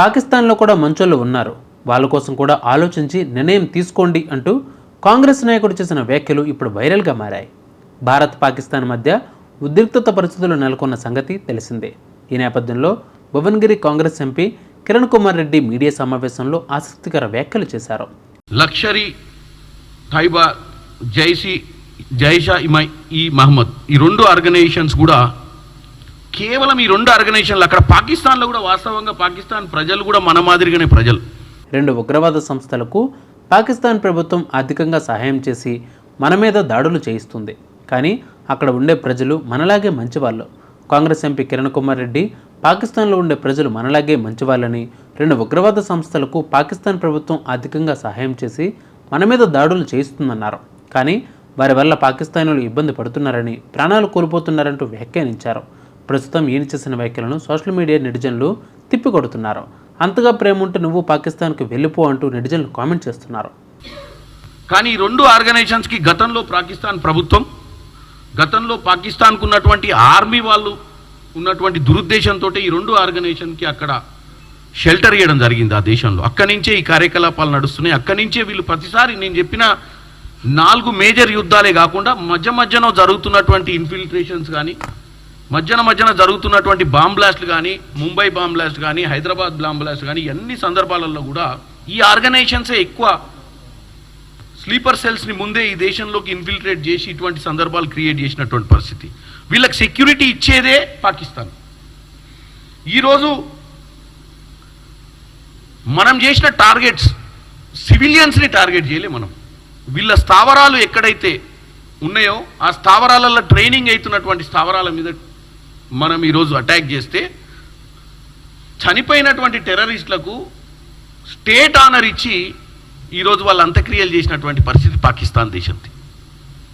పాకిస్తాన్లో కూడా మంచోళ్ళు ఉన్నారు, వాళ్ళ కోసం కూడా ఆలోచించి నిర్ణయం తీసుకోండి అంటూ కాంగ్రెస్ నాయకుడు చేసిన వ్యాఖ్యలు ఇప్పుడు వైరల్గా మారాయి. భారత్ పాకిస్తాన్ మధ్య ఉద్రిక్తత పరిస్థితులు నెలకొన్న సంగతి తెలిసిందే. ఈ నేపథ్యంలో భువనగిరి కాంగ్రెస్ ఎంపీ కిరణ్ కుమార్ రెడ్డి మీడియా సమావేశంలో ఆసక్తికర వ్యాఖ్యలు చేశారు. లక్షరీ, తైబా, జైషా ఈ మహమ్మద్, ఈ రెండు ఆర్గనైజేషన్స్ కూడా కేవలం ఈ రెండు ఆర్గనైజేషన్లు అక్కడ పాకిస్తాన్లో కూడా వాస్తవంగా పాకిస్తాన్ ప్రజలు కూడా మన మాదిరిగానే ప్రజలు. రెండు ఉగ్రవాద సంస్థలకు పాకిస్తాన్ ప్రభుత్వం ఆర్థికంగా సహాయం చేసి మన మీద దాడులు చేయిస్తుంది. కానీ అక్కడ ఉండే ప్రజలు మనలాగే మంచివాళ్ళు. కాంగ్రెస్ ఎంపీ కిరణ్ కుమార్ రెడ్డి పాకిస్తాన్లో ఉండే ప్రజలు మనలాగే మంచివాళ్ళని, రెండు ఉగ్రవాద సంస్థలకు పాకిస్తాన్ ప్రభుత్వం ఆర్థికంగా సహాయం చేసి మన మీద దాడులు చేయిస్తుందన్నారు. కానీ వారి వల్ల పాకిస్తానీలు ఇబ్బంది పడుతున్నారని, ప్రాణాలు కోల్పోతున్నారంటూ వ్యాఖ్యానించారు. ప్రస్తుతం ఈయన చేసిన వ్యాఖ్యలను సోషల్ మీడియా నెటిజన్లు తిప్పికొడుతున్నారు. అంతగా ప్రేమ ఉంటే నువ్వు పాకిస్తాన్కి వెళ్ళిపో అంటూ నెటిజన్లు కామెంట్ చేస్తున్నారు. కానీ ఈ రెండు ఆర్గనైజేషన్స్కి గతంలో పాకిస్తాన్ ప్రభుత్వం, గతంలో పాకిస్తాన్కు ఉన్నటువంటి ఆర్మీ వాళ్ళు ఉన్నటువంటి దురుద్దేశంతో ఈ రెండు ఆర్గనైజేషన్కి అక్కడ షెల్టర్ ఇవ్వడం జరిగింది ఆ దేశంలో. అక్కడి నుంచే ఈ కార్యకలాపాలు నడుస్తున్నాయి. అక్కడి నుంచే వీళ్ళు ప్రతిసారి నేను చెప్పిన 4 మేజర్ యుద్ధాలే కాకుండా మధ్యన జరుగుతున్నటువంటి ఇన్ఫిల్ట్రేషన్స్ కానీ, మధ్యన జరుగుతున్నటువంటి బాంబ్ బ్లాస్ట్లు కానీ, ముంబై బాంబ్ బ్లాస్ట్ కానీ, హైదరాబాద్ బాంబ్ బ్లాస్ట్ కానీ, అన్ని సందర్భాలలో కూడా ఈ ఆర్గనైజేషన్సే ఎక్కువ స్లీపర్ సెల్స్ని ముందే ఈ దేశంలోకి ఇన్ఫిల్ట్రేట్ చేసి ఇటువంటి సందర్భాలు క్రియేట్ చేసినటువంటి పరిస్థితి. వీళ్ళకి సెక్యూరిటీ ఇచ్చేదే పాకిస్తాన్. ఈరోజు మనం చేసిన టార్గెట్స్ సివిలియన్స్ని టార్గెట్ చేయలే. మనం వీళ్ళ స్థావరాలు ఎక్కడైతే ఉన్నాయో ఆ స్థావరాలలో ట్రైనింగ్ అవుతున్నటువంటి స్థావరాల మీద మనం ఈరోజు అటాక్ చేస్తే చనిపోయినటువంటి టెర్రరిస్టులకు స్టేట్ ఆనర్ ఇచ్చి ఈరోజు వాళ్ళు అంత్యక్రియలు చేసినటువంటి పరిస్థితి పాకిస్తాన్ దేశంది.